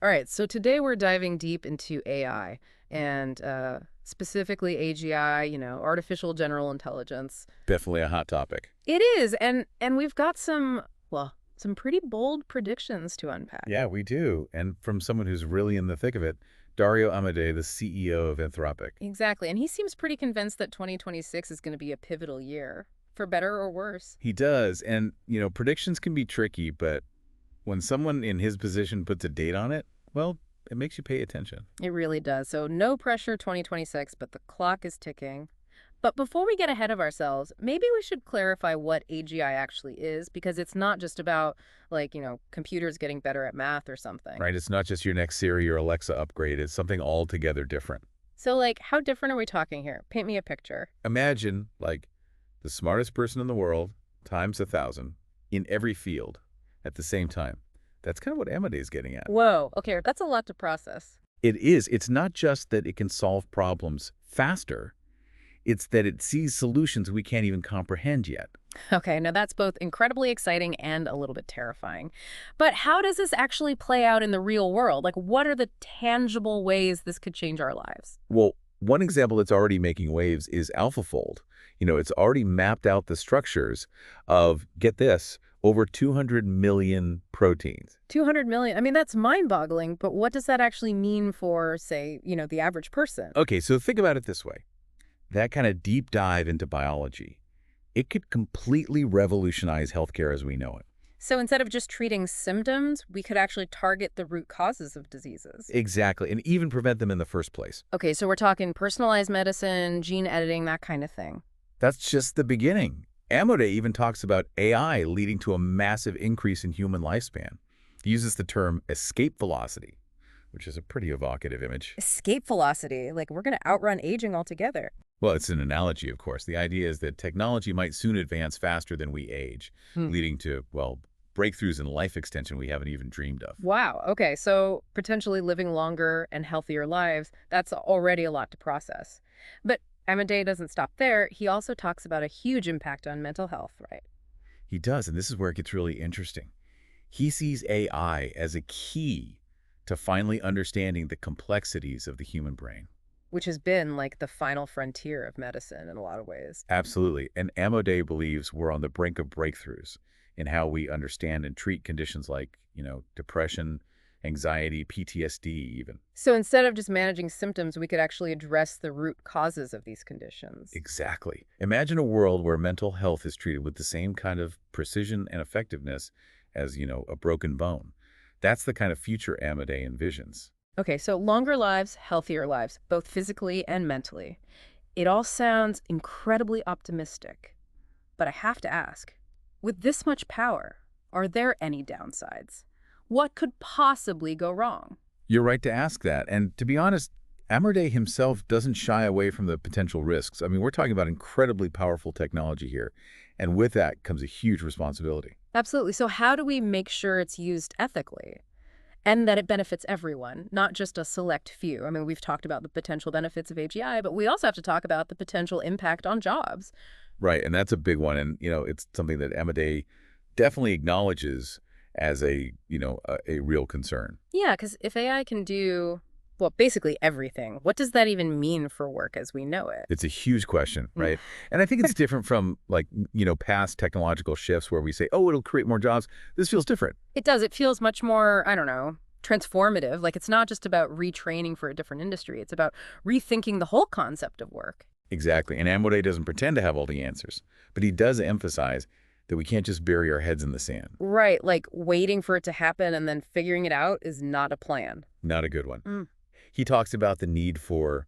All right, so today we're diving deep into AI and specifically AGI, artificial general intelligence. Definitely a hot topic. It is, and we've got some pretty bold predictions to unpack. Yeah, we do. And from someone who's really in the thick of it, Dario Amodei, the CEO of Anthropic. Exactly, and he seems pretty convinced that 2026 is going to be a pivotal year, for better or worse. He does. And, predictions can be tricky, but when someone in his position puts a date on it, well, it makes you pay attention. It really does. So no pressure 2026, but the clock is ticking. But before we get ahead of ourselves, maybe we should clarify what AGI actually is, because it's not just about, computers getting better at math or something. Right? It's not just your next Siri or Alexa upgrade. It's something altogether different. So, how different are we talking here? Paint me a picture. Imagine, the smartest person in the world times 1,000 in every field at the same time. That's kind of what Amodei's getting at. Whoa, okay, that's a lot to process. It is. It's not just that it can solve problems faster. It's that it sees solutions we can't even comprehend yet. Okay, now that's both incredibly exciting and a little bit terrifying. But how does this actually play out in the real world? What are the tangible ways this could change our lives? Well, one example that's already making waves is AlphaFold. It's already mapped out the structures of, get this, over 200 million proteins. 200 million. I mean, that's mind-boggling, but what does that actually mean for, say, the average person? Okay, so think about it this way. That kind of deep dive into biology, it could completely revolutionize healthcare as we know it. So instead of just treating symptoms, we could actually target the root causes of diseases. Exactly, and even prevent them in the first place. Okay, so we're talking personalized medicine, gene editing, that kind of thing. That's just the beginning. Amodei even talks about AI leading to a massive increase in human lifespan. He uses the term escape velocity, which is a pretty evocative image. Escape velocity, we're going to outrun aging altogether. Well, it's an analogy, of course. The idea is that technology might soon advance faster than we age, leading to, breakthroughs in life extension we haven't even dreamed of. Wow, okay, so potentially living longer and healthier lives, that's already a lot to process. But Amodei doesn't stop there. He also talks about a huge impact on mental health, right? He does, and this is where it gets really interesting. He sees AI as a key to finally understanding the complexities of the human brain. Which has been the final frontier of medicine in a lot of ways. Absolutely. And Amodei believes we're on the brink of breakthroughs in how we understand and treat conditions like, depression, anxiety, PTSD even. So instead of just managing symptoms, we could actually address the root causes of these conditions. Exactly. Imagine a world where mental health is treated with the same kind of precision and effectiveness as, a broken bone. That's the kind of future Amodei envisions. Okay, so longer lives, healthier lives, both physically and mentally. It all sounds incredibly optimistic. But I have to ask, with this much power, are there any downsides? What could possibly go wrong? You're right to ask that. And to be honest, Amodei himself doesn't shy away from the potential risks. I mean, we're talking about incredibly powerful technology here. And with that comes a huge responsibility. Absolutely. So how do we make sure it's used ethically? And that it benefits everyone, not just a select few. I mean, we've talked about the potential benefits of AGI, but we also have to talk about the potential impact on jobs. Right, and that's a big one. And, it's something that Amodei definitely acknowledges as a real concern. Yeah, because if AI can do, well, basically everything, what does that even mean for work as we know it? It's a huge question, right? And I think it's different from past technological shifts where we say, oh, it'll create more jobs. This feels different. It does. It feels much more, I don't know, transformative. It's not just about retraining for a different industry. It's about rethinking the whole concept of work. Exactly. And Amodei doesn't pretend to have all the answers, but he does emphasize that we can't just bury our heads in the sand. Right. Waiting for it to happen and then figuring it out is not a plan. Not a good one. He talks about the need for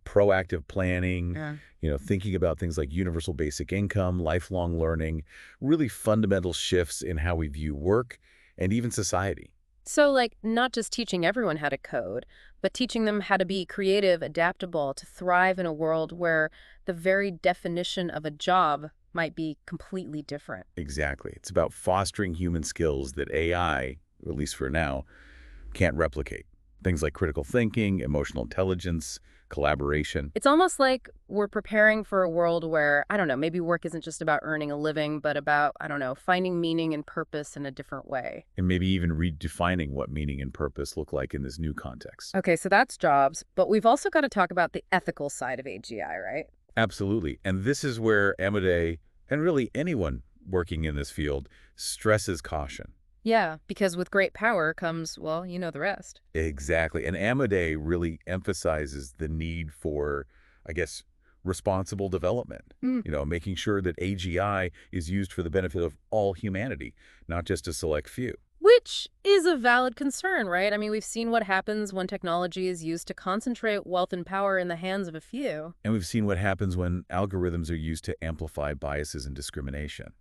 proactive planning, thinking about things like universal basic income, lifelong learning, really fundamental shifts in how we view work and even society. So, not just teaching everyone how to code, but teaching them how to be creative, adaptable, to thrive in a world where the very definition of a job might be completely different. Exactly. It's about fostering human skills that AI, at least for now, can't replicate. Things like critical thinking, emotional intelligence, collaboration. It's almost like we're preparing for a world where, I don't know, maybe work isn't just about earning a living, but about, I don't know, finding meaning and purpose in a different way. And maybe even redefining what meaning and purpose look like in this new context. Okay, so that's jobs, but we've also got to talk about the ethical side of AGI, right? Absolutely. And this is where Amodei, and really anyone working in this field, stresses caution. Yeah, because with great power comes, well, you know the rest. Exactly. And Amodei really emphasizes the need for, I guess, responsible development. Mm. Making sure that AGI is used for the benefit of all humanity, not just a select few. Which is a valid concern, right? I mean, we've seen what happens when technology is used to concentrate wealth and power in the hands of a few. And we've seen what happens when algorithms are used to amplify biases and discrimination.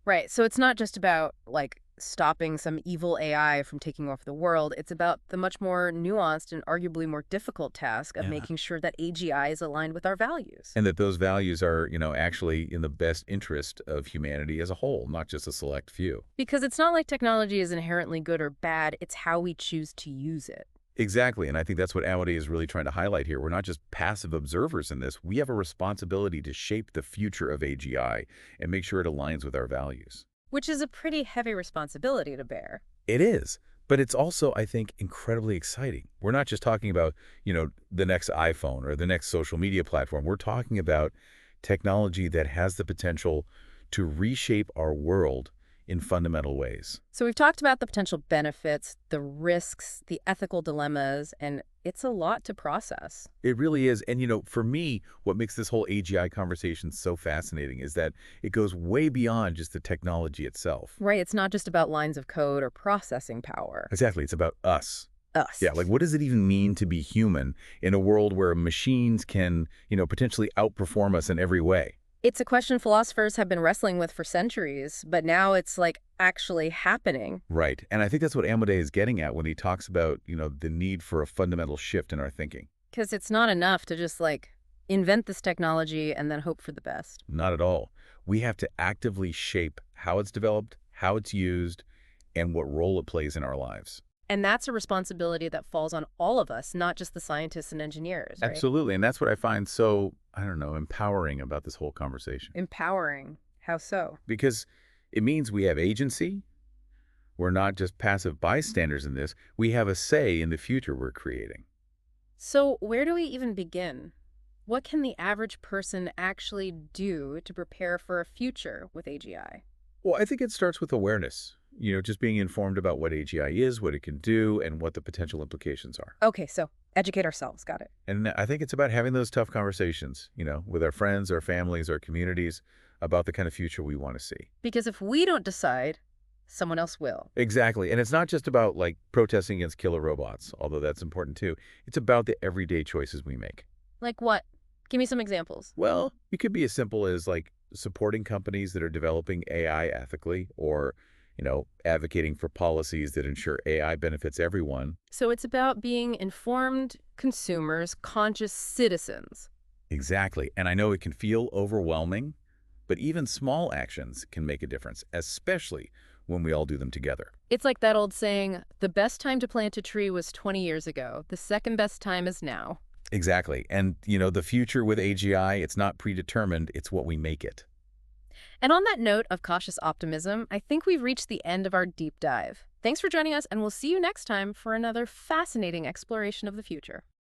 Right. So it's not just about, like, stopping some evil AI from taking over the world. It's about the much more nuanced and arguably more difficult task of Yeah. making sure that AGI is aligned with our values. And that those values are, actually in the best interest of humanity as a whole, not just a select few. Because it's not like technology is inherently good or bad, it's how we choose to use it. Exactly, and I think that's what Amity is really trying to highlight here. We're not just passive observers in this. We have a responsibility to shape the future of AGI and make sure it aligns with our values. Which is a pretty heavy responsibility to bear. It is, but it's also, I think, incredibly exciting. We're not just talking about, the next iPhone or the next social media platform. We're talking about technology that has the potential to reshape our world in fundamental ways. So we've talked about the potential benefits, the risks, the ethical dilemmas, and it's a lot to process. It really is. And, for me, what makes this whole AGI conversation so fascinating is that it goes way beyond just the technology itself. Right, it's not just about lines of code or processing power. Exactly. It's about us. Us. Yeah, like what does it even mean to be human in a world where machines can, potentially outperform us in every way? It's a question philosophers have been wrestling with for centuries, but now it's like actually happening. Right. And I think that's what Amodei is getting at when he talks about, the need for a fundamental shift in our thinking. Because it's not enough to just like invent this technology and then hope for the best. Not at all. We have to actively shape how it's developed, how it's used, and what role it plays in our lives. And that's a responsibility that falls on all of us, not just the scientists and engineers, right? Absolutely. And that's what I find so, I don't know, empowering about this whole conversation. Empowering. How so? Because it means we have agency. We're not just passive bystanders in this. We have a say in the future we're creating. So where do we even begin? What can the average person actually do to prepare for a future with AGI? Well, I think it starts with awareness. Just being informed about what AGI is, what it can do, and what the potential implications are. Okay, so educate ourselves. Got it. And I think it's about having those tough conversations, with our friends, our families, our communities about the kind of future we want to see. Because if we don't decide, someone else will. Exactly. And it's not just about like protesting against killer robots, although that's important too. It's about the everyday choices we make. Like what? Give me some examples. Well, it could be as simple as like supporting companies that are developing AI ethically or, advocating for policies that ensure AI benefits everyone. So it's about being informed consumers, conscious citizens. Exactly. And I know it can feel overwhelming, but even small actions can make a difference, especially when we all do them together. It's like that old saying, the best time to plant a tree was 20 years ago. The second best time is now. Exactly. And, the future with AGI, it's not predetermined, it's what we make it. And on that note of cautious optimism, I think we've reached the end of our deep dive. Thanks for joining us, and we'll see you next time for another fascinating exploration of the future.